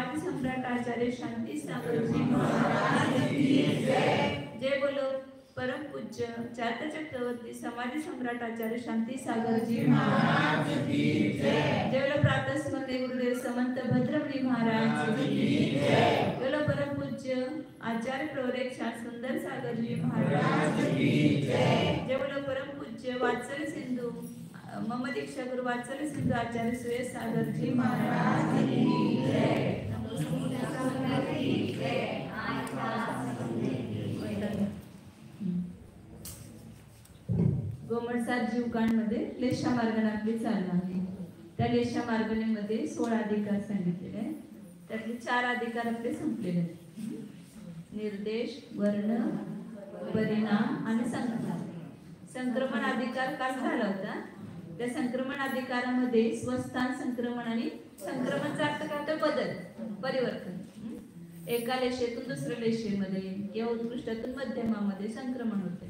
समाज सम्राट आचार्य शांती सागर जी महाराज की जय। जय बोलो परम पूज्य चार्थ चक्रवर्ती समाज सम्राट आचार्य शांती सागर जी महाराज की जय। जय बोलो प्रातः स्मरणे गुरुदेव समंत भद्रमणी महाराज की जय। बोलो परम पूज्य आचार्य प्रवरेक सुंदर सागर जी महाराज की जय। जय बोलो परम पूज्य वात्सल्य सिंधु मम दीक्षा गुरु वात्सल्य सिंधु आचार्य सुरेश सागर जी महाराज की जय। गोमडसार जीवकांमध्ये लेशा मार्गाने आपली चालू आहे। त्या लेशा मार्गानेमध्ये 16 अधिकार सांगितलेले आहेत। त्यातले 4 अधिकार आपले संपलेले आहेत। निर्देश, वर्ण, परिणाम आणि संक्रमण। संक्रमण अधिकार काल झाला होता। त्या संक्रमण अधिकारामध्ये स्वस्थान संक्रमण आणि संक्रमणचा अर्थ काय होतो? बदल, परिवर्तन। एका लेशेतून दुसऱ्या लेशेमध्ये किंवा उत्कृष्टातून मध्यमामध्ये संक्रमण होते।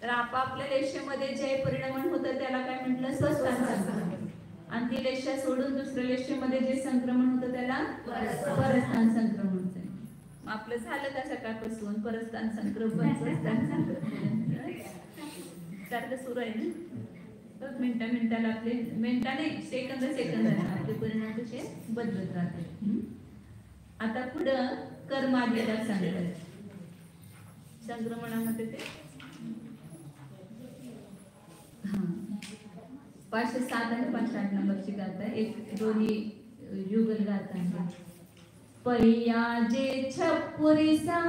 तर आपापल्या लेशेमध्ये जे परिणाम होतं त्याला काय म्हटलं? स्वस्थान संक्रमण। आणि ती लेशा सोडून दुसऱ्या लेशेमध्ये जे संक्रमण होतं त्याला परस्थान संक्रमण होतं। मग आपलं झालं का सकाळपासून परस्थान संक्रमण स्वस्थान संक्रमण सारखं सुरू आहे ना। मिनिटाला आपले मिनिटाने सेकंद आपले परिणाम कसे बदलत राहते। आता पुढं कर्माधिकार सांगतात संक्रमणामध्ये ते 507 आणि 508 नंबरची गाथा एक दोन्ही युगल गाथा आहे। परियाजे छपुरिसा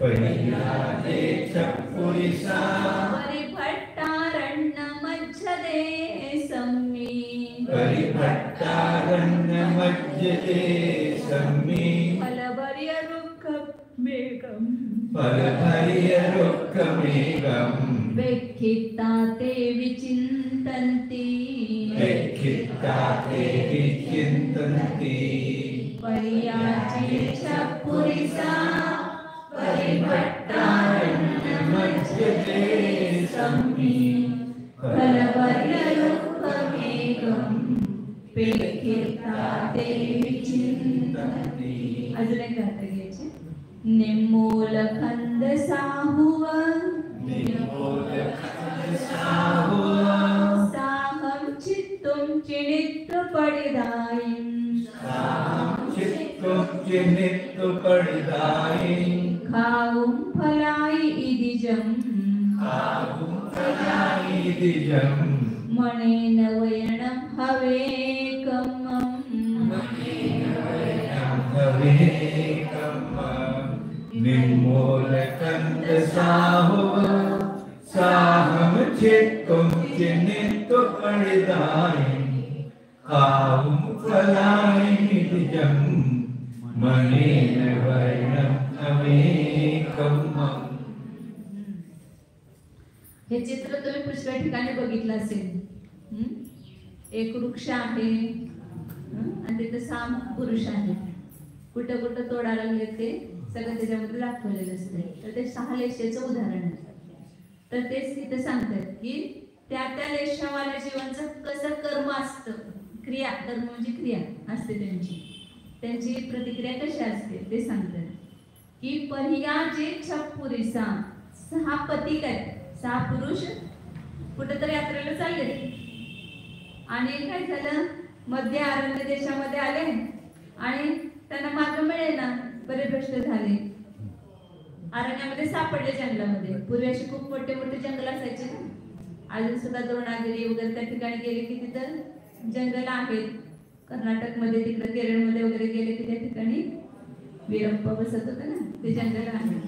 परिभट्टारण्य मध्यदे सम्मी फलभर्य रुक्ख मेघम वेक्षिता ते विचिन्तन्ति परियाजे छपुरिसा परिभट्टारण्य मध्यदे सम्मी फलभर्य रुक्ख मेघम वेक्षिता ते विचिन्तन्ति। अजून एक गाथा घ्यायची। निमोल खंद साहुव साहम चित्तुम चिनित्त पडिदायिं खाऊं फलाई इदिजं मणेन वयनं हवेकमं निर्मूलकंद साहम चित्तुम चिन्नित परिदायिं खाऊं फलाई इदिजं मणेन वयनं हवेकमं। हे चित्र तुम्ही पुष्कळ ठिकाणी बघितलं असेल। एक वृक्ष आहे आणि तिथे 6 पुरुष आहेत। कुठं कुठं तोडायला लागले ते सगळं त्याच्यामध्ये दाखवलेलं असते। तर ते 6 लेशाचं उदाहरण आहे। तर तेच तिथे सांगतात की त्या लेशावाल्या जीवांचं कसं कर्म असतं, क्रिया, कर्म म्हणजे क्रिया असते त्यांची प्रतिक्रिया कशी असते ते सांगतात की परियाजे छपुरिसा 6 पतिक आहेत, 6 पुरुष कुठेतरी यात्रेला चालले आणि काय झालं मध्य अरण्य देशामध्ये आले आणि त्यांना मार्ग मिळेना, परिभ्रष्ट झाले, अरण्यामध्ये सापडले जंगलामध्ये। पूर्वी अशी खूप मोठे मोठे जंगल असायचे ना, अजून सुद्धा द्रोणागिरी वगैरे त्या ठिकाणी गेले की तिथं जंगल आहेत। कर्नाटकमध्ये तिकडे केरळमध्ये वगैरे गेले की त्या ठिकाणी वीरप्पा बसत होते ना, ते जंगल आहे।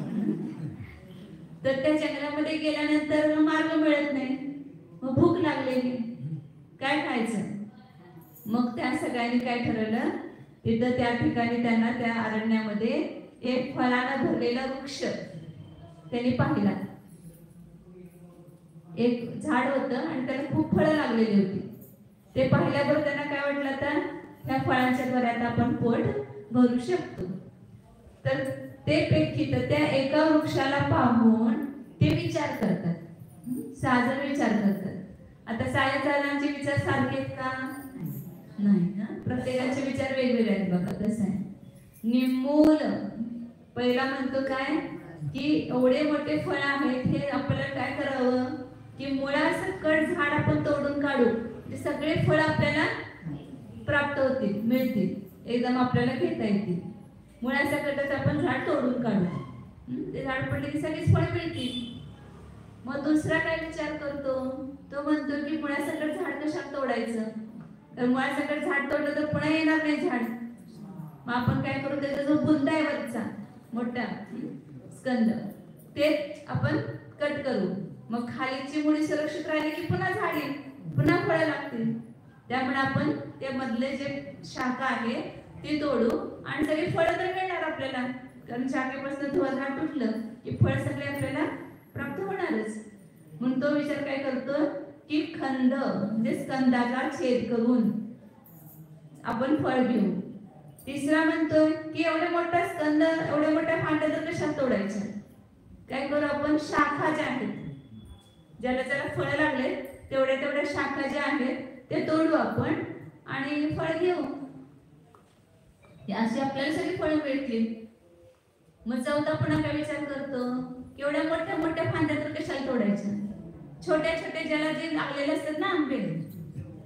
तर त्या जंगलामध्ये गेल्यानंतर मार्ग मिळत नाही, मग भूक लागलेली, काय खायचं? मग त्या सगळ्यांनी काय ठरवलं, तिथं त्या ठिकाणी त्यांना त्या अरण्यामध्ये एक फळानं भरलेला वृक्ष त्यांनी पाहिला। एक झाड होतं आणि त्याला खूप फळं लागलेली होती। ते पाहिल्याबरोबर त्यांना काय वाटलं, आता त्या फळांच्या द्वारे आपण पोट भरू शकतो। तर ते पैकी त्या एका वृक्षाला पाहून ते विचार करतात, 6 जण विचार करतात। आता 6 जणांचे विचार सारखे आहेत का? नाही ना, प्रत्येकाचे विचार वेगवेगळे आहेत बघा कसं आहे। निमूल. पहिला म्हणतो काय की एवढे मोठे फळ आहेत, हे आपल्याला काय करावं की मुळासकट झाड आपण तोडून काढू, ते सगळे फळ आपल्याला प्राप्त होतील, मिळतील, एकदम आपल्याला घेता येतील. मुळासकटच आपण झाड तोडून काढू, ते झाड पडले की सगळीच फळ मिळतील. मग दुसरा काय विचार करतो, तो म्हणतो की मुळासकट झाड कशात तोडायचं, तर मुळासकट झाड तोडलं तर पुन्हा येणार नाही झाड. मग आपण काय करू, त्याचा जो बुंदा आहे वरचा मोठा स्कंद, ते आपण कट करू. मग खालीची मुळी सुरक्षित राहिली की पुन्हा झाड येईल, पुन्हा फळं लागतील. त्यामुळे आपण त्या मधले जे शाखा आहे ती तोडू आणि सगळी फळं तर मिळणार आपल्याला, कारण शाखेपासून झाड तुटलं की फळ सगळे आपल्याला प्राप्त होणारच. म्हणून तो विचार काय करतो की खंड म्हणजे स्कंदाचा छेद करून आपण फळ घेऊ. तिसरा म्हणतोय की एवढे मोठा स्कंद, एवढे मोठ्या फांद्या तर कशात तोडायच्या, काय करू आपण शाखा ज्या आहेत, ज्याला ज्याला फळं लागले तेवढ्या शाखा ज्या आहेत ते तोडू आपण आणि फळ घेऊ. अशी आपल्याला सगळी फळं मिळतील. मग चौथा पुन्हा काय विचार करतो, एवढ्या मोठ्या मोठ्या फांद्या तर कशाला तोडायच्या, छोट्या छोट्या ज्याला जे लागलेले असतात ना,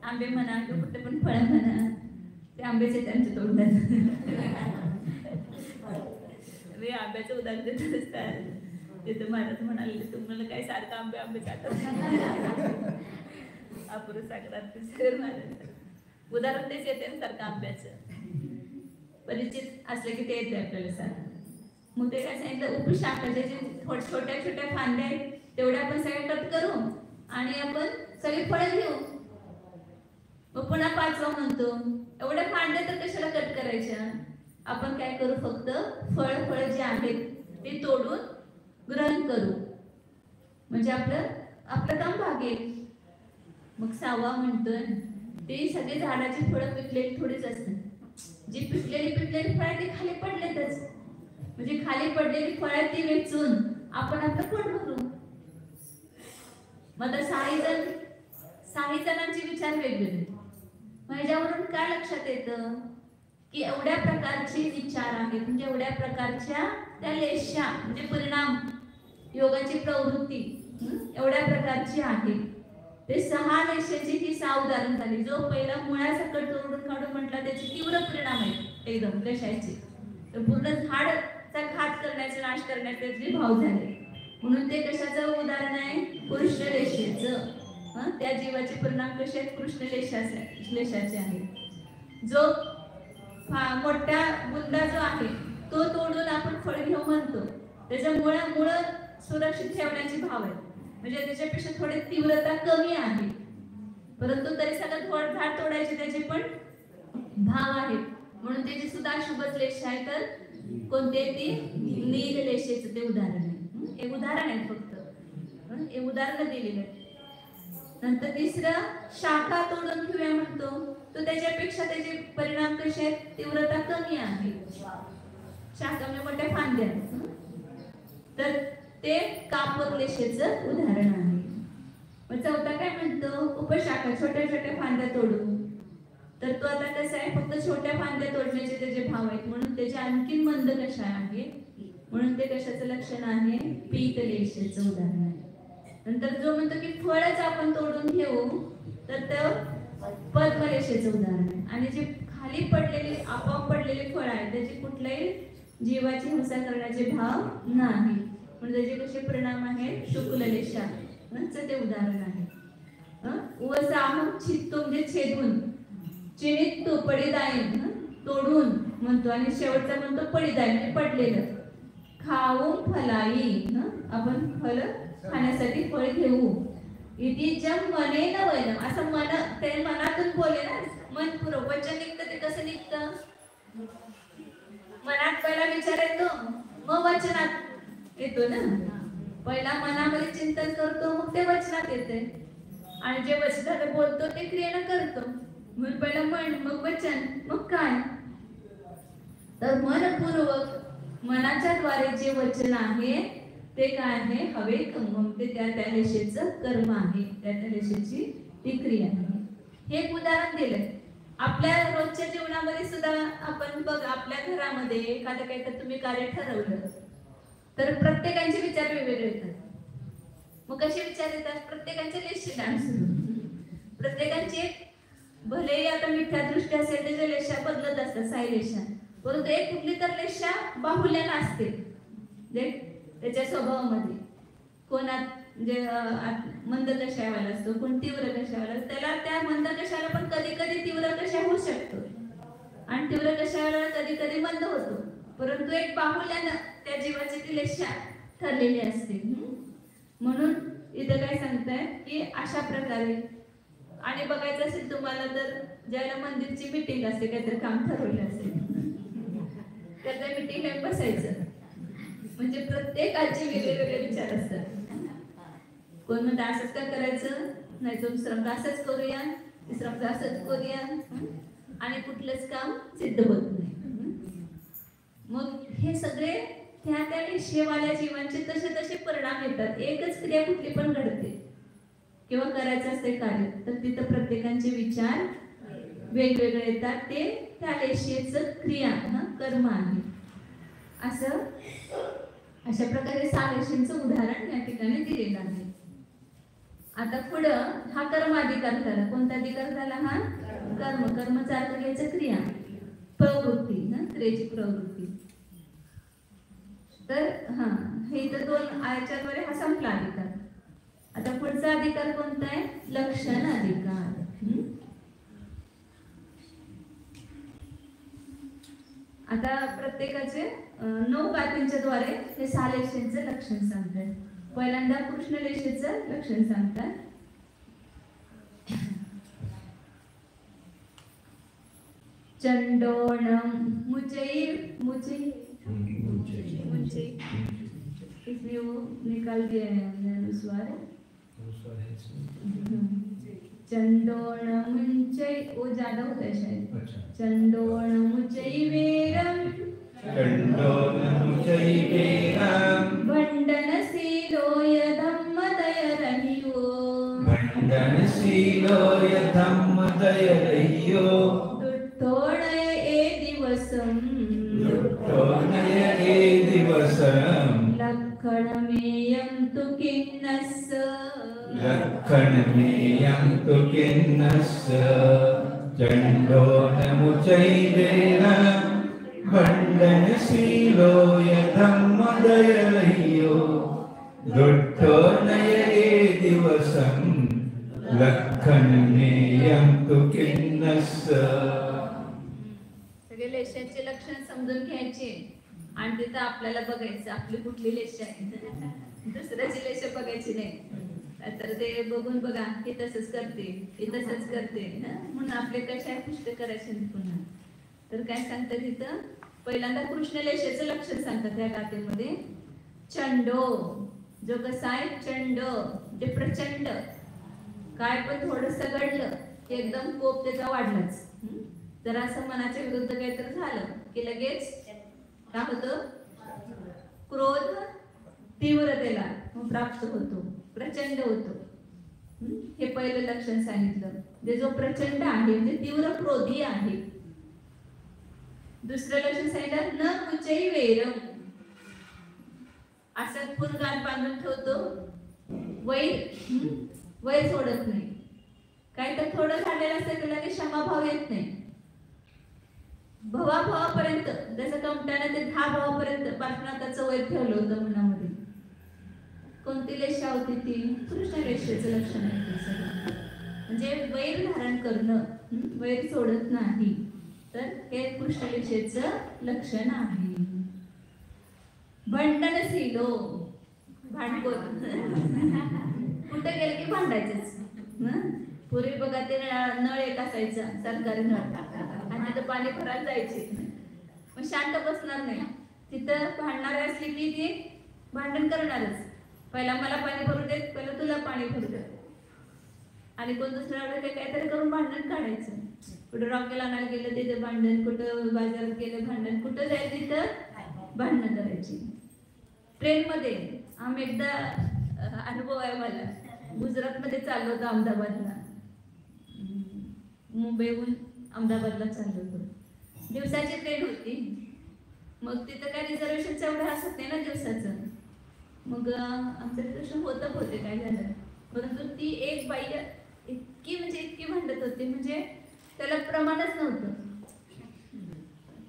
आंबे म्हणा किंवा कुठे पण फळं म्हणा, ते आंब्याचे त्यांचे तोडतात. मी आंब्याचं उदाहरण देत असतात, तिथं महाराज म्हणाले तुम्हाला काय सारखं आंबे चालतात, अपुर सागरात उदाहरण तेच येते सारखं आंब्याचं, परिचित असले की ते येते आपल्याला सारखं. मग ते काय सांगितलं, उपशाखाचे जे छोट्या छोट्या फांद्या आहेत तेवढ्या आपण सगळ्या कट करू आणि आपण सगळी फळं घेऊ. मग पुन्हा पाचवा म्हणतो, एवढ्या फांद्या तर कशाला कट करायच्या, आपण काय करू, फक्त फळ जे आहेत ते तोडून ग्रहण करू, म्हणजे आपलं काम भागेल. मग सहावा म्हणतोय, ते सगळे झाडाची फळं पिकलेली थोडीच असतात, जी पिकलेली फळं ती खाली पडलेतच, म्हणजे खाली पडलेली फळं ती वेचून आपण आपलं पोट भरू. मग काही जणांचे विचार वेगवेगळे. माझ्यावरून काय लक्षात येतं की एवढ्या प्रकारचे विचार आहेत, म्हणजे एवढ्या प्रकारच्या त्या लेशा म्हणजे परिणाम, योगाची प्रवृत्ती एवढ्या प्रकारची आहे. ते 6 लेशाची ही 6 उदाहरण झाली. जो पहिला मुळासकट तोडून काढून म्हटला त्याचे तीव्र परिणाम आहेत एकदम लेशाचे, तर पूर्ण झाडचा घात करण्याचे, नाश करण्याचे जे भाव झाले. म्हणून ते कशाचं उदाहरण आहे, कृष्ण लेशेचं. त्या जीवाचे परिणाम कसे आहेत, कृष्ण लेशाचे आहेत. जो मोठा बुंदा जो आहे तो तोडून आपण फळ घेऊ म्हणतो, त्याच्या मुळ सुरक्षित ठेवण्याचे भाव आहे, म्हणजे त्याच्यापेक्षा थोडी तीव्रता कमी आहे, परंतु तरी सगळं झाड तोडायचे त्याचे पण भाव आहेत. म्हणून त्याची सुद्धा शुभच लेश आहे. तर कोणते, ती नील लेशेचं ते उदाहरण आहे. एक उदाहरण आहे फक्त, हे उदाहरण दिलेलं आहे. नंतर तिसरं शाखा तोडून घेऊया म्हणतो, तो त्याच्यापेक्षा त्याचे परिणाम कसे आहेत, तीव्रता कमी आहे. शाखा म्हणजे मोठ्या फांद्या, तर ते कापूर लेशेचं उदाहरण आहे. मग चौथा काय म्हणतो, उपशाखा, छोट्या छोट्या फांद्या तोडून. तर तो आता कसं आहे, फक्त छोट्या फांद्या तोडण्याचे त्याचे भाव आहेत, म्हणून त्याचे आणखीन मंद कशा आहे, म्हणून ते कशाचं लक्षण आहे, पीत लेशेचं उदाहरण आहे. नंतर जो म्हणतो की फळच आपण तोडून घेऊ, तर ते पद्मलेशेचं उदाहरण आहे. आणि जे खाली पडलेली आपोआप पडलेली फळ आहे त्याची कुठल्याही जीवाची हिंसा करण्याचे भाव नाही, म्हणजे त्याचे कसे परिणाम आहेत, शुक्ललेशा ते उदाहरण आहे. व सामक छित्तो म्हणजे छेदून, चिनित्तो पडिदायन तोडून म्हणतो, आणि शेवटचा म्हणतो पडिदाय म्हणजे पडलेलं. खाऊन फलाई, आपण फळ खाण्यासाठी फळ घेऊ. इति जम मने न वैन, असं मन ते मनातून बोले ना, मन पुरं वचन निघतं. ते कसं निघतं, मनात पहिला विचार येतो मग वचनात येतो ना. पहिला मनामध्ये चिंतन करतो मग ते वचनात येते, आणि जे वचनात बोलतो ते क्रियेनं करतो. म्हणून पहिला मन, मग वचन, मग काय, तर मनपूर्वक मनाच्या द्वारे जे वचन आहे ते काय आहे, हवे कंगम, ते त्या लेशेचं कर्म आहे, त्या लेशेची ती क्रिया आहे. हे एक उदाहरण दिलंय. आपल्या रोजच्या जीवनामध्ये सुद्धा आपण बघ, आपल्या घरामध्ये एखादं काही तर तुम्ही कार्य ठरवलं तर प्रत्येकाचे विचार वेगवेगळे येतात. मग कसे विचार येतात? प्रत्येकाचे लेशी प्रत्येकाचे भलेही आता मिथ्या दृष्टी असेल त्याच्या लेशा बदलत असतात, साई लेशा, परंतु एक कुठली तर लेशा बाहुल्याला असते त्याच्या स्वभावामध्ये. कोणात म्हणजे मंद कशावाला असतो, कोण तीव्र कशावाला, त्याला त्या मंद कशाला पण कधी कधी तीव्र कशा होऊ शकतो आणि तीव्र कशाला कधी कधी मंद होतो, परंतु एक बाहुल्यानं त्या जीवाची ती लेशा ठरलेली असते. म्हणून इथं काय सांगताय की अशा प्रकारे. आणि बघायचं असेल तुम्हाला तर ज्याला मंदिरची मीटिंग असते, काहीतरी काम ठरवलं असेल तर त्या मीटिंगला बसायचं, म्हणजे प्रत्येकाचे वेगवेगळे विचार असतात. कोण म्हणतं असंच का करायचं, नाही तो दुसरं असंच करूया, तिसरं असंच करूया, आणि कुठलंच काम सिद्ध होत नाही. मग हे सगळे त्या लेशेवाल्या जीवांचे तसे तसे परिणाम येतात. एकच क्रिया कुठली पण घडते किंवा करायचं असते कार्य, तर तिथं प्रत्येकाचे विचार वेगवेगळे येतात. ते त्या लेशेचं क्रिया कर्म आहे. असं अशा प्रकारे 6 लेशींचं उदाहरण या ठिकाणी दिलेलं आहे. आता पुढं हा कर्माधिकार झाला. कोणता अधिकार झाला? हा कर्म. कर्मचा अर्थ घ्यायचं क्रिया, प्रवृत्ती, क्रियेची प्रवृत्ती. तर हे तर 2 आयाच्याद्वारे हा संपला अधिकार. आता पुढचा अधिकार कोणता आहे? लक्षण अधिकार. आता प्रत्येकाचे 9 गाथींच्या द्वारे हे 6 लेशींचं लक्षण सांगतात. पहिल्यांदा कृष्ण लेशीचं लक्षण सांगतात. चंडोणम मुचई मुचई मुचई, इसलिए वो निकाल दिया है हमने अनुस्वार. चंडोण मुंचई वो ज्यादा होता है शायद. चंडोण मुंचई वेरम, चंडोण मुंचई वेरम, भंडनशीलो यधम्मदयरहियो, भंडनशीलो यधम्मदयरहियो, दुट्टोणय ए दिवसम, दुट्टोणय ए दिवसम, लक्षणमेयं तु किन्नस्स, लक्षणमेयं तु किन्नस्स. चंडोण मुंचई वेरम, भंडनशीलो यधम्मदयरहियो, दुट्टोणय ए दिवसम, लक्षणमेयं तु किन्नस्स. सगळे लेशांचे लक्षण समजून घ्यायचे आणि तिथं आपल्याला बघायचं आपली कुठली लेश आहे. दुसऱ्याची लेश बघायची नाही, तर ते बघून बघा हे तसंच करते, हे तसंच करते, म्हणून आपले कशा पुष्ट करायचे पुन्हा. तर काय सांगतात तिथं? पहिल्यांदा कृष्ण लेशेचं लक्षण सांगतात या गाथेमध्ये. चंडो, जो कसा आहे चंड, जे प्रचंड, काय पण थोडंसं घडलं की एकदम कोप त्याचा वाढलाच. जर असं मनाच्या विरुद्ध काहीतरी झालं की लगेच काय होतं? क्रोध तीव्रतेला प्राप्त होतो, प्रचंड होतो. हे पहिलं लक्षण सांगितलं. जे जो प्रचंड आहे म्हणजे तीव्र क्रोधी आहे. दुसरं लक्षण सांगितलं न मुचई वेरम, असं पुरगात बांधून ठेवतो, वैर सोडत नाही. काय तर थोडं झालेलं असतं त्याला काही क्षमाभाव येत नाही. भवाभावापर्यंत, जसं कमट्यानं ते 10 भावापर्यंत पार्श्वनाथाचं वैर ठेवलं होतं मनामध्ये. कोणती लेशा होती ती? कृष्ण लेशेचं लक्षण आहे ते सगळं. म्हणजे वैर धारण करणं, वैर सोडत नाही, तर हे कृष्ण लेशेचं लक्षण आहे. भंडनशीलो, भांडखोर, कुठे गेलं की भांडायचंच. पूर्वी बघा ते नळ एक असायचा, सरकारी नळ, आणि तिथं पाणी भरायला जायचे. मग शांत बसणार नाही, तिथं भांडणारे असले की ती भांडण करणारच. पहिला मला पाणी भरू देत, पहिलं तुला पाणी भरू देत, आणि कोण दुसऱ्याकडे काहीतरी करून भांडण काढायचं. कुठं रॉकेल आणायला गेलं तिथे भांडण, कुठं बाजारात गेलं भांडण, कुठं जायचं तिथं भांडणं करायची. ट्रेनमध्ये आम्ही एकदा अनुभव आहे मला, गुजरातमध्ये चाललो होतो अहमदाबादला. मुंबईहून अहमदाबादला चाललो होतो. दिवसाची ट्रेन होती. मग तिथं काय रिझर्वेशन एवढं असत नाही ना दिवसाचं. मग आमचं रिझर्वेशन होते काय झालं, परंतु ती एक बाई इतकी भांडत होती, म्हणजे त्याला प्रमाणच नव्हतं.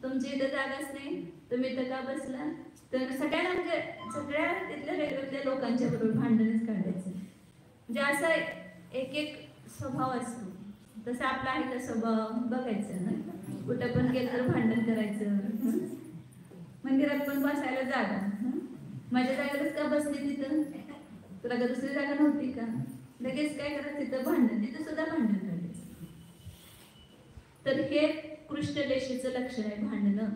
तुमची इथं जागाच नाही, तुम्ही इथं का बसला, तर सगळ्या तिथल्या रेल्वेतल्या लोकांच्या बरोबर भांडणच काढायचं. म्हणजे असा एक स्वभाव असतो. तसं आपला आहे का स्वभाव बघायचं ना, कुठं पण गेलं तर भांडण करायचं. मंदिरात पण बसायला जागा, माझ्या जागेवरच का बसली, तिथं तुला का दुसरी जागा नव्हती का, लगेच काय करायचं तिथं भांडण, तिथं सुद्धा भांडण करायचं. तर हे कृष्णलेशीचं लक्षण आहे भांडणं.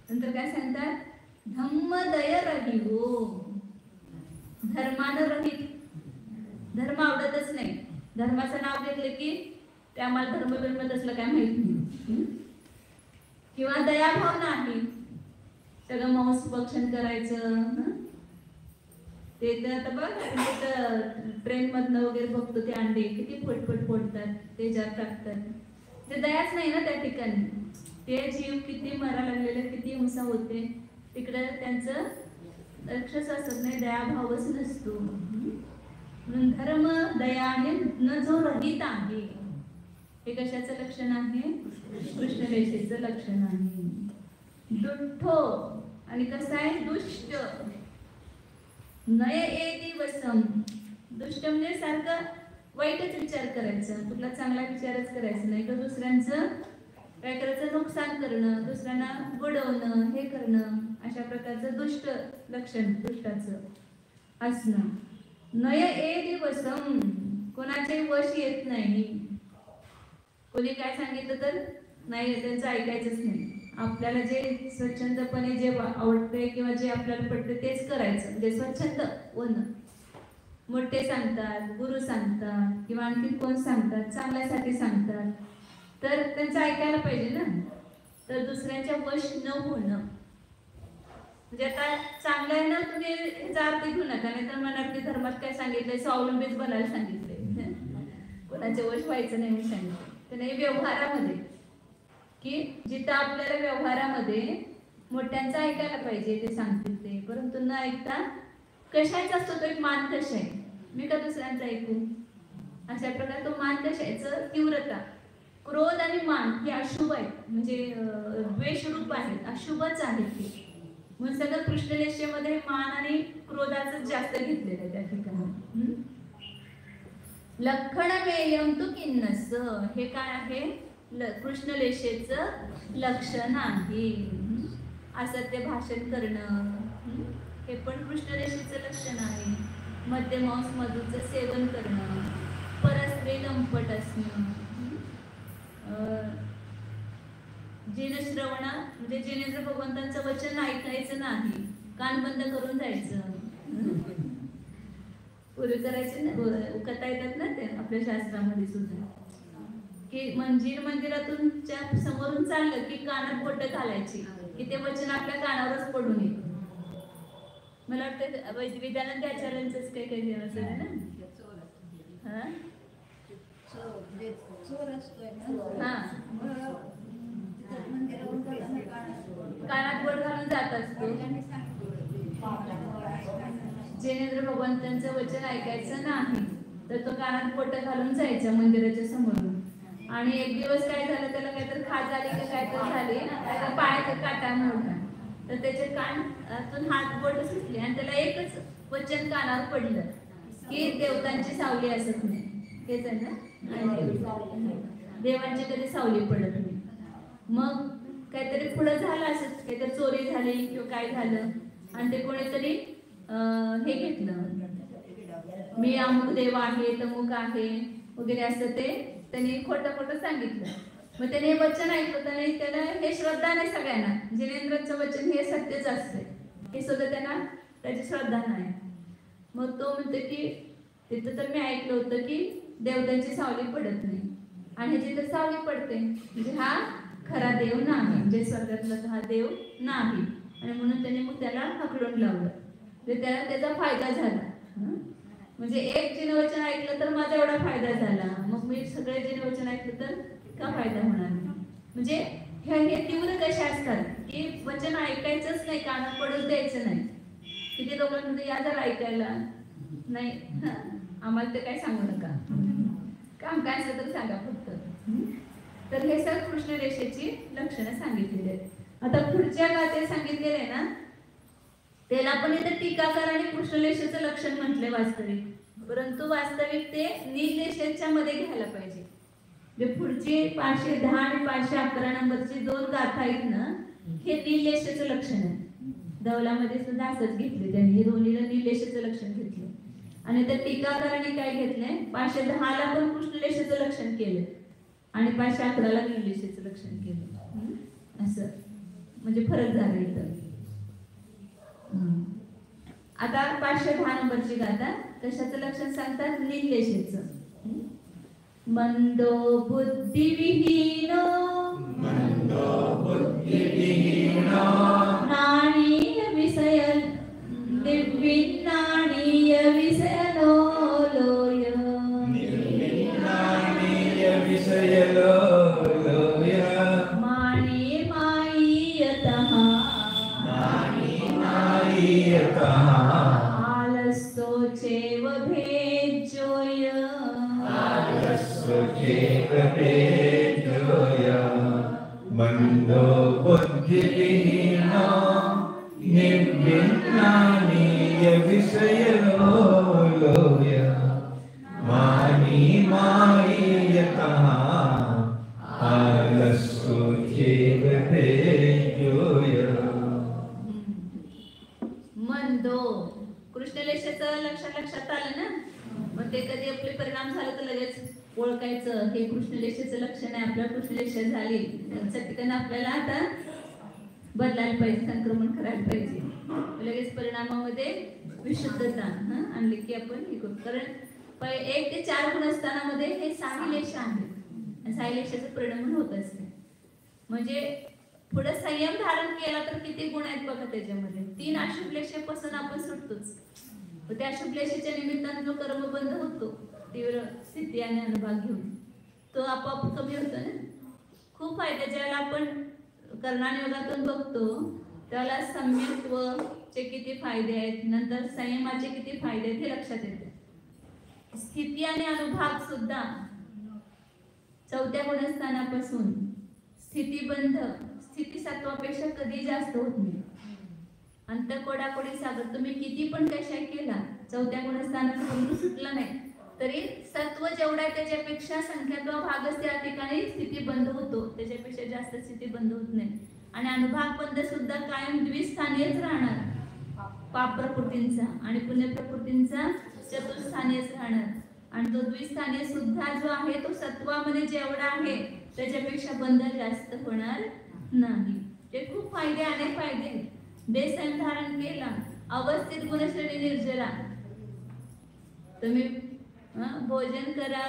नंतर काय सांगतात, धम्मदय रहिवो, धर्मानं रहित. धर्म आवडतच नाही, धर्माचं नाव घेतलं की ते आम्हाला धर्म असलं काय माहित नाही, किंवा दयाभाव नाही, सगळं मांस भक्षण करायचं. ते तर आता बघा ट्रेन मधनं वगैरे बघतो, ते अंडे किती पटपट फोडतात, ते ज्यात टाकतात, ते दयाच नाही ना त्या ठिकाणी. ते जीव किती मरा लागलेले, किती हिंसा होते, तिकडे त्यांचं लक्षच असत नाही, दयाभावच नसतो. म्हणून धर्म दयाने न जो रहित आहे, हे कशाचं लक्षण आहे, कृष्णलेशीचं लक्षण आहे. दुष्टो, आणि कसं आहे दुष्ट, नय एती वसम, दुष्ट म्हणजे सारखं वाईटच विचार करायचा, कुठला चांगला विचारच करायचा नाही, तर दुसऱ्यांचं काय करायचं, नुकसान करणं, दुसऱ्यांना बुडवणं, हे करणं, अशा प्रकारचं दुष्ट लक्षण दुष्टाचं असणं. नय एती वसम, कोणाच्याही वश येत नाही. कोणी काय सांगितलं तर नाही, त्यांचं ऐकायचंच नाही. आपल्याला जे स्वच्छंदपणे जे आवडते किंवा जे आपल्याला पडते तेच करायचं, म्हणजे स्वच्छंद होणं. मोठे सांगतात, गुरु सांगतात, किंवा आणखी कोण सांगतात, चांगल्यासाठी सांगतात, तर त्यांचं ऐकायला पाहिजे ना. तर दुसऱ्यांच्या वश न होणं, म्हणजे आता चांगलं आहे ना, तुम्ही ह्याचा अर्थ घेऊ नका, नाही तर म्हणाल की धर्मात काय सांगितलंय, स्वावलंबीच बनायला सांगितलंय, कोणाचे वश व्हायचं नाही म्हणून सांगितलं. तर नाही, व्यवहारामध्ये की जिथं आपल्याला व्यवहारामध्ये मोठ्यांचं ऐकायला पाहिजे, ते सांगतील ते, परंतु न ऐकता कशाचा असतो तो एक मान, कशा आहे मी का दुसऱ्यांचं ऐकू, अशा प्रकारे तो मान कशाचं, तीव्रता. क्रोध आणि मान हे अशुभ आहेत, म्हणजे द्वेष रूप आहेत, अशुभच आहेत ते. म्हणून सगळं कृष्णलेशेमध्ये मान आणि क्रोधाचं जास्त घेतलेलं आहे त्या ठिकाणी. लक्षण मेयम तू किन्नस, हे काय आहे, कृष्णलेशेचं लक्षण आहे. असत्य भाषण करणं, हे पण कृष्णलेशेचं लक्षण आहे. मद्यमांस मधूचं सेवन करणं, परस्त्री लंपट असणं, जिनश्रवणा म्हणजे जिनेंद्र भगवंतांचं वचन ऐकायचं नाही, कान बंद करून जायचं. पूर्वी करायचे ना, कथा येतात ना ते आपल्या शास्त्रामध्ये सुद्धा, की मंदिरातून समोरून चाललं की कानात बोटं घालायची, की ते वचन आपल्या कानावरच पडू नये. मला वाटतं विद्यानंद आचार्यांचंच काही असेल ना. कानात बोट घालून जात असतो. जिनेंद्र भगवंतांचं वचन ऐकायचं नाही, तर तो कानात बोट घालून जायचा मंदिराच्या समोरून. आणि एक दिवस काय झालं, त्याला काहीतरी खाज आली का काहीतरी झाली, पायाचा काटा मोडला, तर त्याचे कानातून हात बोट सुटले आणि त्याला एकच वचन कानावर पडलं की देवतांची सावली असत नाही. हेच आहे ना, देवांची कधी सावली पडत नाही. मग काहीतरी पुढं झालं असं, काहीतरी चोरी झाली किंवा काय झालं, आणि ते कोणीतरी हे घेतलं, मी अमुक देव आहे, तमुक आहे वगैरे असं ते त्यांनी खोटं सांगितलं. मग त्याने हे वचन ऐकलं आणि त्याला हे श्रद्धा नाही सगळ्यांना, जिनेंद्रचं वचन हे सत्यच असते हे सुद्धा त्यांना त्याची श्रद्धा नाही. मग तो म्हणते की तिथं तर मी ऐकलं होतं की देवतांची सावली पडत नाही, आणि जिथं सावली पडते म्हणजे हा खरा देव नाही, म्हणजे स्वर्गातला हा देव नाही, आणि म्हणून त्याने मग त्याला हकलून लावलं. त्याला त्याचा फायदा झाला. म्हणजे एक जिनवचन ऐकलं तर माझा एवढा फायदा झाला, मग मी सगळे जिनवचन ऐकलं तर का फायदा होणार नाही? म्हणजे हे तीव्र कसे असतात की वचन ऐकायचंच नाही, कानात पडूच द्यायचं नाही. किती लोकांना म्हणते या जर ऐकायला नाही, आम्हाला ते काय सांगू नका, काम काय असलं तर सांगा फक्त. तर हे सर कृष्ण रेषेची लक्षणं सांगितलेली आहेत. आता पुढच्या गाते सांगितलेले आहे ना, त्याला पण इथे टीकाकाराने कृष्ण रेषेचं लक्षण म्हटले वास्तविक, परंतु वास्तविक ते नील रेषेच्या मध्ये घ्यायला पाहिजे. जे पुढची 510 आणि 511 नंबरची 2 गाथा आहेत ना, हे नील रेषेचं लक्षण आहे. धवलामध्ये सुद्धा असंच घेतले त्यांनी, हे दोन्हीला नील रेषेचं लक्षण घेतले. आणि त्या टीकाकाराने काय घेतलंय, 510 ला पण कृष्ण रेषेचं लक्षण केलं आणि 511 ला नील रेषेचं लक्षण केलं. असं म्हणजे फरक झाला इथं. आता 510 नंबरची गाथा कशाचं लक्षण सांगतात, नील रेषेचं. मंदो बुद्धिविहीनो नाणीय विषय निर्विन्नाणीय विषय लोय माने मायीयतः आलस्योचैव भेज्योय मंदो बुद्धिहीनो निर्विन्नानीय विषयलोलोय मानी मायीयतः आलस्योचैव भेज्योय. मंदो कृष्ण रेषेचं लक्षात आलं ना, मग ते कधी आपले परिणाम झाले तर लगेच ओळखायचं हे कृष्ण रेषेचं लक्षण आहे, आपल्या कृष्ण रेषा झाली चटकन आपल्याला आता बदलायला पाहिजे, संक्रमण करायला पाहिजे. लगेच परिणामामध्ये विशुद्धता आणली की आपण हे करू. कारण 1 ते 4 गुणस्थानामध्ये हे साहिलेश आहे, साहिलेशाचं परिणाम होत असते. म्हणजे पुढे संयम धारण केला तर किती गुण आहेत बघा त्याच्यामध्ये. 3 अशुभलेशापासून आपण सुटतोच. त्या अशुभलेशाच्या निमित्ताने जो कर्मबंध होतो तीव्र स्थिती आणि अनुभव घेऊन, तो आपोआप कमी होतो ना. खूप फायदे ज्याला आपण कर्णानुयोगातून बघतो त्याला सम्यक्त्वचे किती फायदे आहेत, नंतर संयमाचे किती फायदे आहेत हे लक्षात येते. स्थिती आणि अनुभव सुद्धा 4थ्या गुणस्थानापासून स्थितीबंध, स्थिती सत्वापेक्षा कधी जास्त होत नाही. अंतकोडाकोडी सागर तुम्ही किती पण कशा केला 4थ्या गुणस्थानापासून सुटला नाही तरी सत्व जेवढा आहे त्याच्यापेक्षा संख्यात्व भागच त्या ठिकाणी स्थिती बंद होतो, त्याच्यापेक्षा जास्त स्थिती बंद होत नाही. आणि अनुभव बंद सुद्धा कायम द्विस्थानीयच राहणार, पाप प्रकृतींचा आणि पुण्य प्रकृतींचा चतुर्स्थानीयच राहणार. आणि तो द्विस्थानीय सुद्धा जो आहे तो सत्वामध्ये जेवढा आहे त्याच्यापेक्षा बंद जास्त होणार नाही. ते खूप फायदे, अनेक फायदे आहेत. बेसंयम धारण केला, अवस्थित गुणश्रेणी निर्जरा, तुम्ही भोजन करा,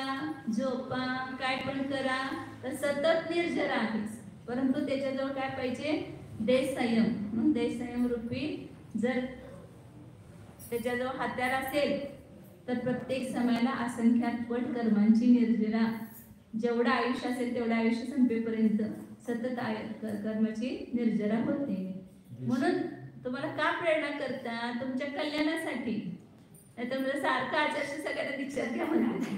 झोपा, काय पण करा तर सतत निर्जरा आहेच, परंतु त्याच्याजवळ काय पाहिजे, देशसंयम. देशसंयम रूपी जर त्याच्याजवळ हत्यार असेल तर प्रत्येक समयाला असंख्यात कर्मांची निर्जरा, जेवढं आयुष्य असेल तेवढं आयुष्य संपेपर्यंत सतत कर्माची निर्जरा होते. म्हणून तुम्हाला का प्रेरणा करता, तुमच्या कल्याणासाठी. नाही तर म्हणजे सारखं आचार्य सगळ्यांना दीक्षात घ्या म्हणते.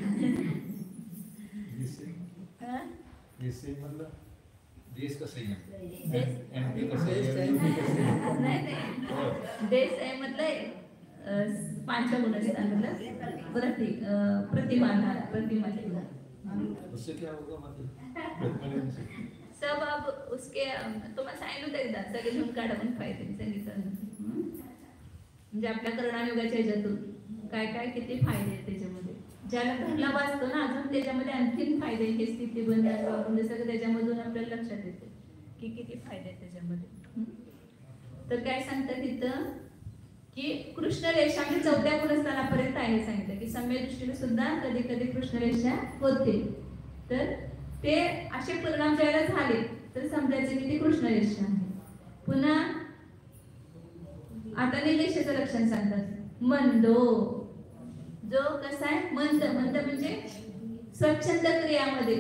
देश आहे म्हटलं 5 गुणस्थान मतलब प्रतिमा. उससे क्या होगा सब अब उसके तुम्हाला सांगितलं एकदा सगळे घेऊन काढा पण फायदे सांगितलं. म्हणजे आपल्या कर्णायुगाच्या ह्याच्यातून काय काय किती फायदे आहेत त्याच्यामध्ये. ज्याला घरला वाचतो ना अजून त्याच्यामध्ये आणखीन फायदे हे स्थिती बंद म्हणजे सगळं त्याच्यामधून आपल्याला लक्षात येते की किती फायदे आहेत त्याच्यामध्ये. तर काय सांगतात तिथं की कृष्ण रेषा म्हणजे 4थ्या गुणस्थानापर्यंत आहे सांगितलं की सम्य दृष्टीने सुद्धा कधी कधी कृष्ण रेषा होते. तर ते असे परिणाम ज्याला झाले तर समजायचे की ती कृष्ण रेषा आहे. पुन्हा आता निलेशाचं लक्षण सांगतात. मंदो जो कसा आहे, मंद. मंद म्हणजे स्वच्छंद क्रियामध्ये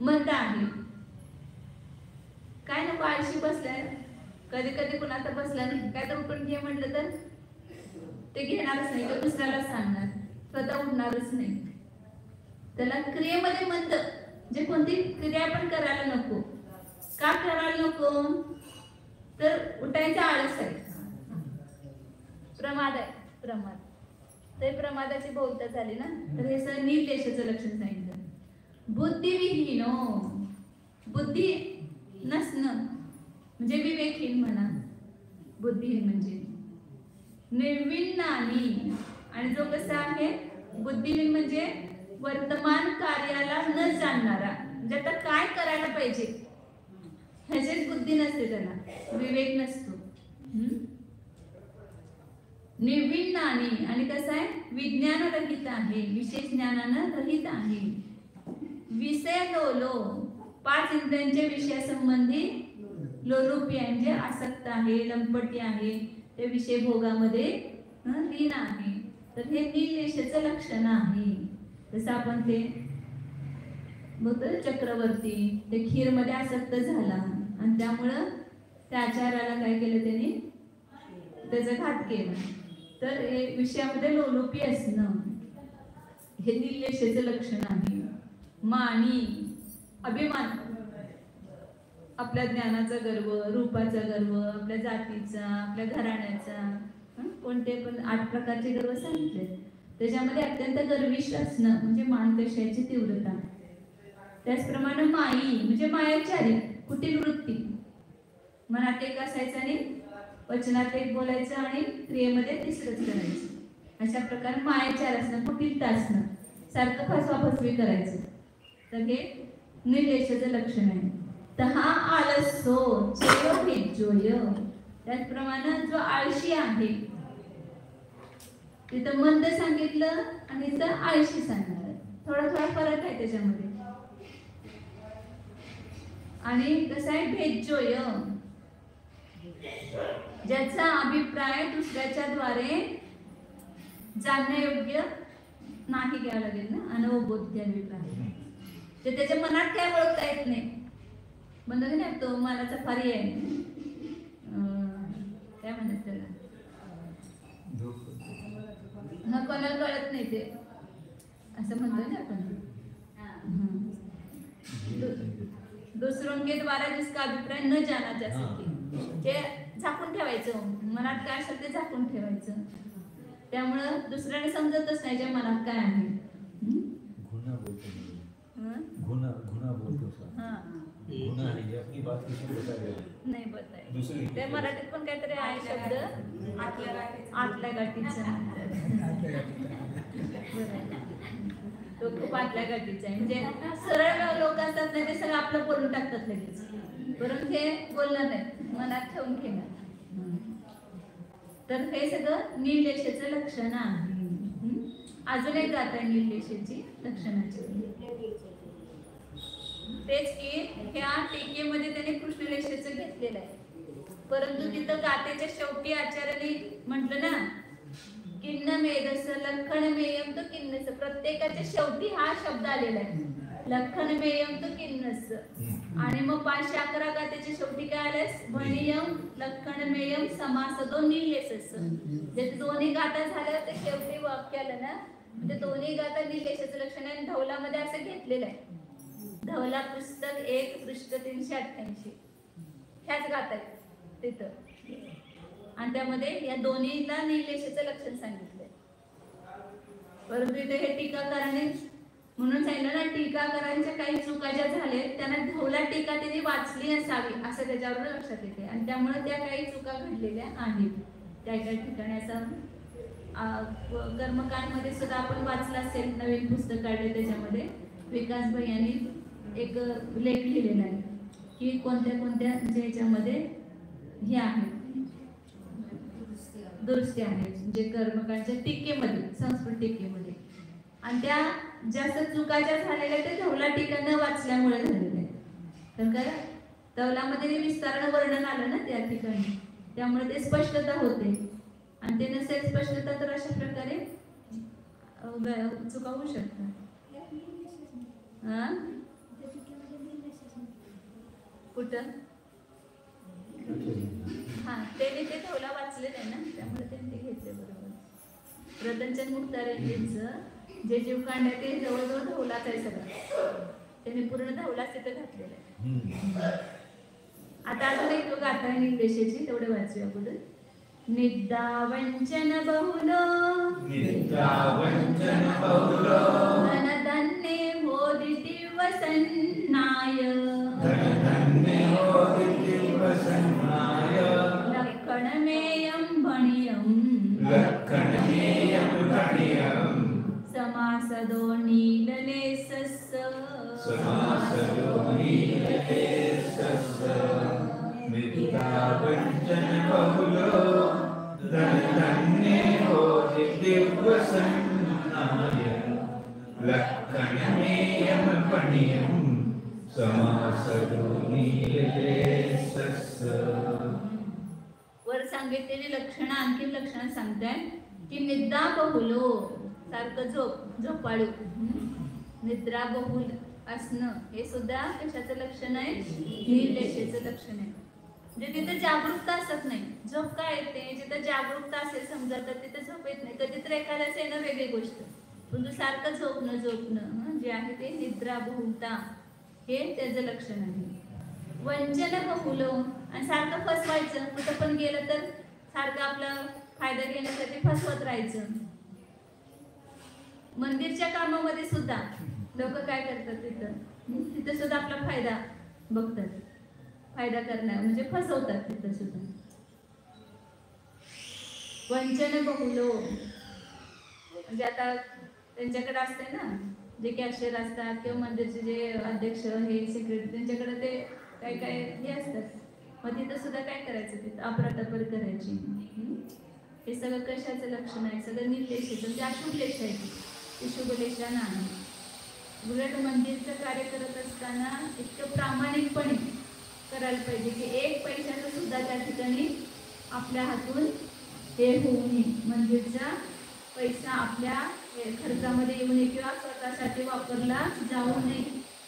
मंद आहे. काय नको आळशी बसलाय, कधी कधी पण आता बसला नाही काय तर उठून घे म्हटलं तर ते घेणारच नाही, तर दुसऱ्याला सांगणार, स्वतः उठणारच नाही. त्याला क्रियेमध्ये मंद, जे कोणती क्रिया पण करायला नको. का करायला नको? तर उठायचा आळस आहे, प्रमाद आहे, प्रमाद. ते प्रमादाची बोलता झाली ना, तर हे सर निर्देशाचं लक्षण सांगितलं. बुद्धिविहीन, बुद्धी नसणं म्हणजे विवेकहीन म्हणा. बुद्धिहीन म्हणजे निर्विण्णानी, आणि जो कसा आहे बुद्धिहीन म्हणजे वर्तमान कार्याला न जाणणारा, म्हणजे आता काय करायला पाहिजे ह्याचीच बुद्धी नसते, त्याला विवेक नसतो. निर्विण्णानी, आणि कसं आहे विज्ञान रहित आहे, विशेष ज्ञानानं रहित आहे. विषय लोलो, 5 इंद्रियांच्या विषयासंबंधी लोलुपी आहे, म्हणजे आसक्त आहे, लंपटी आहे, ते विषय भोगामध्ये लीन आहे. तर हे निर्देशाचं लक्षण आहे. जसं आपण ते बघतो चक्रवर्ती, ते खीरमध्ये आसक्त झाला आणि त्यामुळं त्या आचार्याला काय केलं त्याने, त्याचा घात केला. तर हे विषयामध्ये लोलुपी असणं हे निर्देशाचं लक्षण आहे. मानी, अभिमान, आपल्या ज्ञानाचा गर्व, रूपाचा गर्व, आपल्या जातीचा, आपल्या घराण्याचा, कोणते पण 8 प्रकारचे गर्व सांगितले. त्याच्यामध्ये अत्यंत गर्विष्ठ असणं म्हणजे मानकषाची तीव्रता. त्याचप्रमाणे माई म्हणजे मायाचारी, कुटील वृत्ती, मनात एक असायचं आणि वचनात एक बोलायचं आणि क्रियेमध्ये तिसरंच करायचं. अशा प्रकारे मायाचार असणं, कुटीलता असणं, सारखं फसवाफसवी करायचं. तर हे निर्देशाचं लक्षण आहे. तहा आलसो चेयो भेज्योय, त्याचप्रमाणे जो आळशी आहे, तिथं मंद सांगितलं आणि इथं आळशी सांगितलं, थोडा थोडा फरक आहे त्याच्यामध्ये. आणि कसं आहे भेज्योय, ज्याचा अभिप्राय दुसऱ्याच्या द्वारे जाणण्यायोग्य नाही घ्यायला लागेल ना, अनवबोध्य अभिप्राय, ते त्याच्या मनात काय ओळखता येत नाही. म्हणतो नाही तो मनाचा पर्याय आहे, काय म्हणतात त्याला, हा कोणाला कळत नाही ते, असं म्हणतो ना आपण. दुसरों के द्वारा जिसका अभिप्राय न जाना जा सके, ते झाकून ठेवायचं, मनात काय असेल ते झाकून ठेवायचं. त्यामुळं दुसऱ्याने समजतच नाही ज्या मनात काय आहे. नाही बताय, ते मराठीत पण काहीतरी आहे शब्द, आतल्या गाठीचा, तो खूप आतल्या गाठीचा आहे. म्हणजे सरळ लोक असतात नाही ते सगळं आपलं बोलून टाकतात लगेच, परंतु हे बोलणार नाही, मनात ठेवून घेणार. तर हे सगळं निर्देशाचं लक्षण आहे. अजून एक गाथा आहे निर्देशाची लक्षणाची, तेच की ह्या टीकेमध्ये त्याने कृष्णरेषेचं घेतलेलं आहे. परंतु तिथं गाथेच्या शेवटी आचार्याने म्हटलं ना, किन्न मेदस लखन मेयम तो किन्नस, प्रत्येकाच्या शेवटी हा शब्द आलेला आहे, लखन मेयम तो किन्नस. आणि मग 511 गाथेच्या शेवटी काय आलंय, भणियम लखन मेयम समासदो निर्लेशस. जे दोन्ही गाथा झाल्या ते शेवटी वाक्य आलं ना, म्हणजे दोन्ही गाथा निर्लेशाचं लक्षण आहे. धवलामध्ये असं घेतलेलं आहे, धवला पुस्तक 1 पृष्ठ 388, ह्याच गाथा आहेत तिथं, आणि त्यामध्ये या दोन्हीला निर्देशाचं लक्षण सांगितलंय. परंतु इथे हे टीकाकाराने म्हणून सांगितलं ना, टीकाकारांच्या काही चुका ज्या झाल्या त्यांना धवला टीका त्यांनी वाचली असावी असं त्याच्यावर लक्षात येते, आणि त्यामुळे त्या काही चुका घडलेल्या आहेत. त्या ठिकाणी असं कर्मकांडमध्ये सुद्धा आपण वाचलं असेल, नवीन पुस्तक काढले त्याच्यामध्ये विकास भाई यांनी एक लेख लिहिलेला आहे की कोणत्या कोणत्या म्हणजे याच्यामध्ये हे आहेत दुरुस्ती आहेत, म्हणजे कर्मकांडच्या टीकेमध्ये, संस्कृत टीकेमध्ये. आणि त्या जास्त चुका ज्या झालेल्या ते धवला टीका न वाचल्यामुळे झालेल्या आहेत. तर काय धवलामध्ये विस्तारण वर्णन आलं ना त्या ठिकाणी, त्यामुळे ते स्पष्टता होते, आणि ते नसेल स्पष्टता तर अशा प्रकारे चुका होऊ शकतात. कुठं? हा, त्याने ते धवला वाचले नाही ना, त्यामुळे त्यांनी ते घेतले. बरोबर. रतनचंद मुक्तारेंचं जे जीवकांड आहे ते जवळजवळ धवलाच आहे सगळं. त्यांनी पूर्ण धवलाच तिथे घातलेला आहे. आता अजून एक गाथा आहे इंग्लिशची, तेवढे वाचूया पुढे. निद्रा वंचन बहुलो, धनधन्ये मोदिति वसन्नाय, लक्षणमेयं भणियं, समासदो नीललेशस्य, निद्रा वंचन बहुलो, धनधन्ये मोदिति वसन्नाय, लक्षणमेयं भणियं, समासदो नीललेशस्य. वर सांगितलेली लक्षणं आणखी लक्षणं सांगताय की निद्रा बहुलो, सारखं झोपाळू. निद्रा बहुल असणं हे सुद्धा कशाचं लक्षण आहे? नीललेशेचं लक्षण आहे. म्हणजे तिथे जागरूकता असत नाही. झोप काय येते? जिथे जागरूकता असेल समजा तर तिथे झोप येत नाही. कधीतरी एखाद्याच येणं वेगळी गोष्ट, पण सारखं झोपणं जे आहे ते निद्रा बहुलता हे त्याचं लक्षण आहे. वंचन बहुलो, आणि सारखं फसवायचं. कुठं पण गेलं तर सारखं आपला फायदा घेण्यासाठी फसवत राहायचं. मंदिरच्या कामामध्ये सुद्धा लोक काय करतात? तिथं सुद्धा आपला फायदा बघतात, फायदा करणार म्हणजे फसवतात तिथं सुद्धा. वंचन बहुलो म्हणजे आता त्यांच्याकडे असते ना, जे कॅशियर असतात किंवा मंदिरचे जे अध्यक्ष हे सेक्रेटरी, त्यांच्याकडे ते काय काय हे असतात. मग तिथं सुद्धा काय करायचं? तिथं अफरातफर करायची. हे सगळं कशाचं लक्षण आहे? सगळं नीललेशेचं, म्हणजे अशुभ लेश आहे ते, शुभ लेशा नाही. उलट मंदिरचं कार्य करत असताना इतकं प्रामाणिकपणे करायला पाहिजे की एक पैशाचं सुद्धा त्या ठिकाणी आपल्या हातून हे होऊ नये. मंदिरचा पैसा आपल्या खर्चामध्ये येऊ नये किंवा स्वतःसाठी वापरला जाऊ नये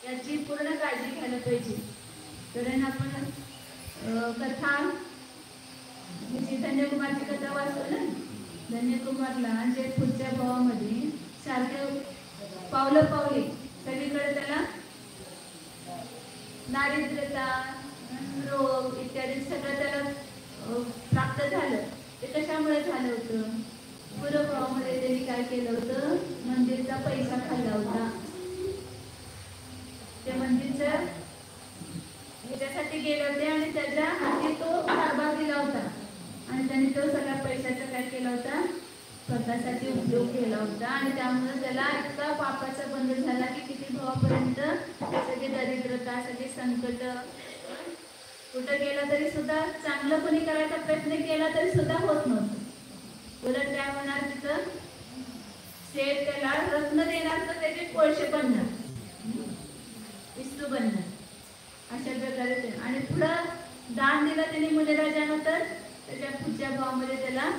याची पूर्ण काळजी घ्यायला पाहिजे. कारण आपण कथा धन्यकुमारची कथा वाचतो ना, धन्यकुमारला जे पुढच्या भावामध्ये सारखं पावलं पावली सगळीकडे त्याला दारिद्र्यता, रोग इत्यादी सगळं त्याला प्राप्त झालं. ते कशामुळे झालं होतं? पूर्वभावामध्ये त्यांनी काय केलं होतं? मंदिरचा पैसा खाल्ला होता. ते मंदिरचं ह्याच्यासाठी गेले होते आणि त्याच्या हाती तो कारभार दिला होता आणि त्यांनी तो सगळ्या पैशाचा काय केला होता? स्वतःसाठी उपयोग केला होता. आणि त्यामुळे त्याला इतका पापाचा बंध झाला की किती भावापर्यंत सगळी दरिद्रता, सगळी संकट, कुठं गेला तरी सुद्धा चांगलंपणी करायचा प्रयत्न केला तरी सुद्धा होत नव्हतं. उलट त्या मनात तिथं शेठ त्याला रत्न देणार तर त्याचे कोळशे बनणार, विस्तू बनणार, अशा प्रकारे ते. आणि पुढं दान दिलं त्यांनी मुनिराजानं तर त्याच्या पुढच्या भावामध्ये त्याला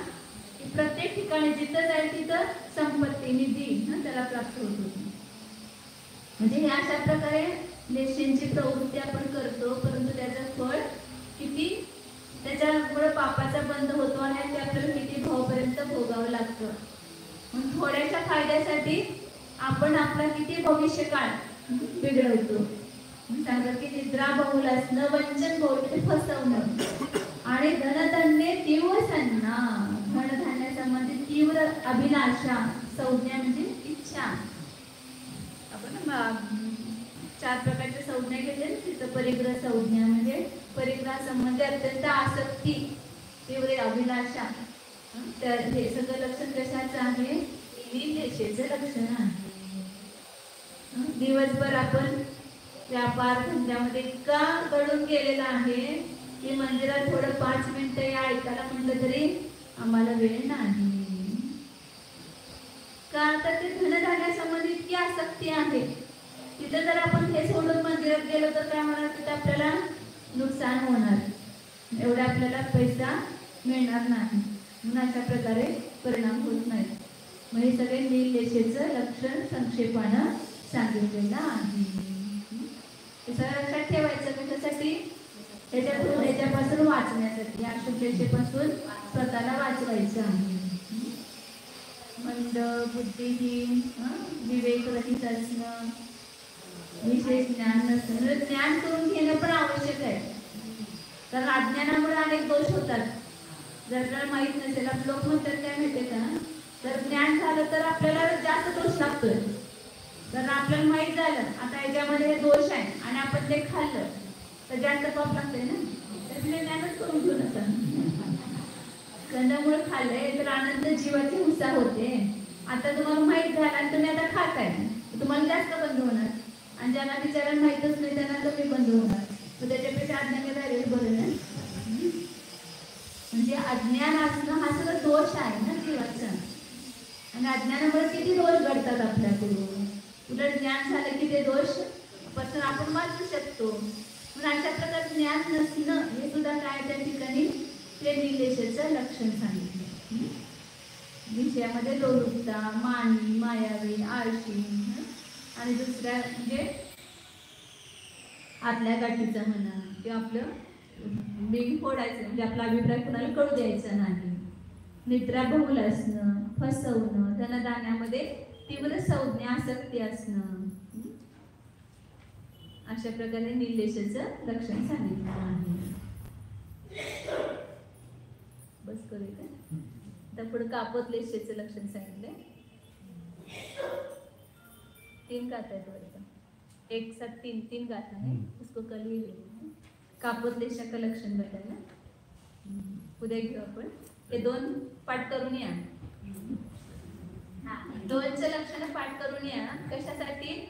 प्रत्येक ठिकाणी जिथं जाईल तिथं संपत्ती, निधी त्याला प्राप्त होत होती. म्हणजे हे अशा प्रकारे लेशींची प्रवृत्ती आपण करतो, परंतु त्याचं फळ किती, त्याच्यामुळे पापाचा बंध होतो आणि ते आपल्याला किती भावापर्यंत भोगावं लागतं. मग थोड्याशा फायद्यासाठी आपण आपला किती भविष्यकाळ बिघडवतो. सांगतात की निद्रा बहुल असणं, वंचन बहुल म्हणजे फसवणं, आणि धनधन्ये तीव्र सन्ना, धनधान्यासंबंधी तीव्र अभिलाषा, संज्ञा म्हणजे इच्छा. आपण 4 प्रकारच्या संज्ञा घेतल्या. तिथं परिग्रह संज्ञा म्हणजे परिग्रह संबंधी अत्यंत आसक्ती, तीव्र अभिलाषा. तर हे सगळं लक्षण कशाचं आहे? नीललेशेचं लक्षण आहे. दिवसभर आपण व्यापार धंद्यामध्ये इतका गळून गेलेला आहे की मंदिरात थोडं 5 मिनिटं या ऐकायला म्हटलं तरी आम्हाला वेळ नाही. का तर ते धनधान्यासंबंधी इतकी आसक्ती आहे. तिथे जर आपण हे सोडून मंदिरात गेलो तर काय होणार? तिथे आपल्याला नुकसान होणार, एवढा आपल्याला पैसा मिळणार नाही. म्हणून अशा प्रकारे परिणाम होत नाही. मग हे सगळे नीललेशेचं लक्षण संक्षेपानं सांगितलेलं आहे. हे सगळं लक्षात ठेवायचं. कशासाठी? ह्याच्यापासून वाचण्यासाठी, या शुभेच्छेपासून स्वतःला वाचवायचं आहे. मंद, बुद्धिहीन, विवेकरहित असणं, विशेष ज्ञान नसणं. म्हणजे ज्ञान करून घेणं पण आवश्यक आहे. तर अज्ञानामुळे अनेक दोष होतात. जर आपल्याला माहीत नसेल, आप लोक म्हणतात काय माहितीये का, जर ज्ञान झालं तर आपल्याला जास्त दोष लागतोय. जर आपल्याला माहीत झालं आता याच्यामध्ये हे दोष आहे आणि आपण ते खाल्लं तर जास्त पाप लागतंय ना. त्यामुळे ज्ञानच करून घेऊ नका. कंदमुळे खाल्लंय तर आनंद जीवाची उत्साह होते. आता तुम्हाला माहीत झालं आणि तुम्ही आता खाताय, तुम्हाला जास्त बंद होणार. आणि ज्यांना बिचारांना माहीतच नाही त्यांना कमी बंद होणार. तर त्याच्यापेक्षा अज्ञान राहिलेलं बरं ना. म्हणजे अज्ञान असणं हा सगळं दोष आहे ना जीवाचा. आणि अज्ञानामुळे किती दोष घडतात आपल्याकडून. उलट ज्ञान झालं की ते दोष पासून आपण वाचू शकतो. पण अशा प्रकारे ज्ञान नसणं हे सुद्धा काय त्या ठिकाणी ते निर्लेशाचं लक्षण सांगितलं. विषयामध्ये लोलुपता, मानी, मायावी, आळशी आणि दुसऱ्या म्हणजे आतल्या गाठीचा म्हणा किंवा आपलं बिंग फोडायचं म्हणजे आपला अभिप्राय कुणाला कळू द्यायचा नाही. निद्राबहुल असणं, फसवणं, धनदाण्यामध्ये तीव्र संज्ञा आसक्ती असणं, अशा प्रकारे निर्लेशाचं लक्षण सांगितलं आहे. बस करू का? आता पुढे कापोद्लेशाचं लक्षण सांगितलंय. 3 गाथा आहेत बरं का, एक साथ 3 गाथा है, उसको कल ही लेंगे. कापोद्लेशा का लक्षण बतायला उद्या घेऊ आपण. हे 2 पाठ करून या. 2चं लक्षण पाठ करून या. कशासाठी?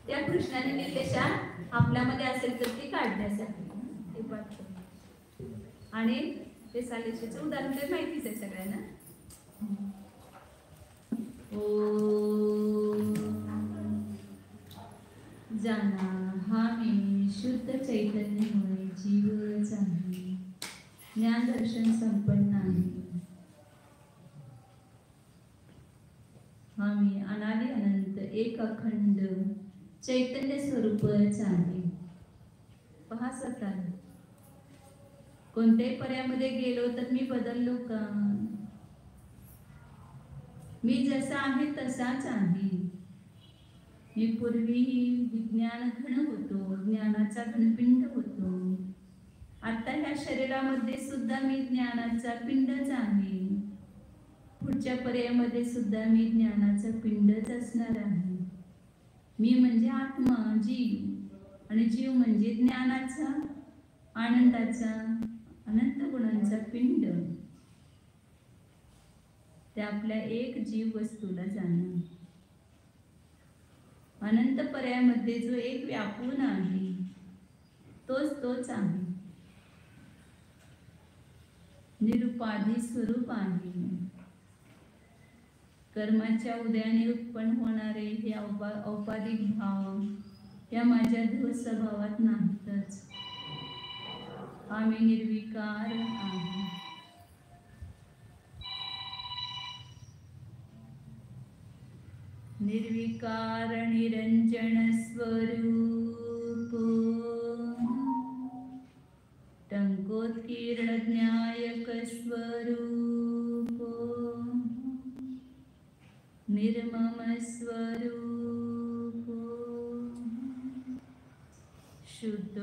त्या कृष्णाने निर्लेशा आपल्यामध्ये असेल तर ती काढण्यासाठी हे पाठ करून. आणि ते सालेशाचं उदाहरण तर माहितीच आहे सगळ्यांना. जाना हा मी शुद्ध चैतन्यमय जीवच आहे, ज्ञान दर्शन संपन्न आहे. हा मी अनादि अनंत एक अखंड चैतन्य स्वरूपच आहे. पहा स्वतः कोणत्याही पर्यामध्ये गेलो तर मी बदललो का? मी जसा आहे तसाच आहे. मी पूर्वीही विज्ञान घन होतो, ज्ञानाचा घनपिंड होतो. आता ह्या शरीरामध्ये सुद्धा मी ज्ञानाचा पिंडच आहे. पुढच्या पर्यायामध्ये सुद्धा मी ज्ञानाचा पिंडच असणार आहे. मी म्हणजे आत्मा, जीव, आणि जीव म्हणजे ज्ञानाचा, आनंदाचा, अनंत गुणांचा पिंड. त्या आपल्या एक जीव वस्तूला जाणं. अनंत पर्यायामध्ये जो एक व्यापून आहे तोच आहे. निरुपाधी स्वरूप आहे. कर्माच्या उदयाने उत्पन्न होणारे हे औपाधिक भाव या माझ्या ध्रुव स्वभावात नाहीतच. आम्ही निर्विकार आहे. निर्विकार निरंजन स्वरूप टंकोत्कीर्ण ज्ञायक स्वरूप निर्मम स्वरूप शुद्ध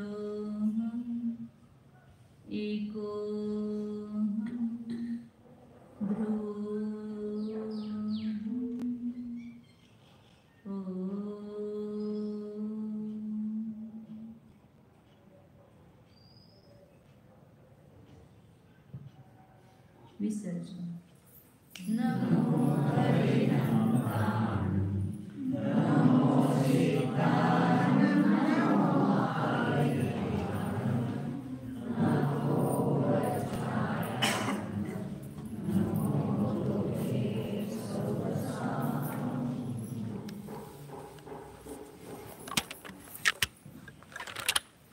एको विसर्जन. नमो हरे नमो सीताय.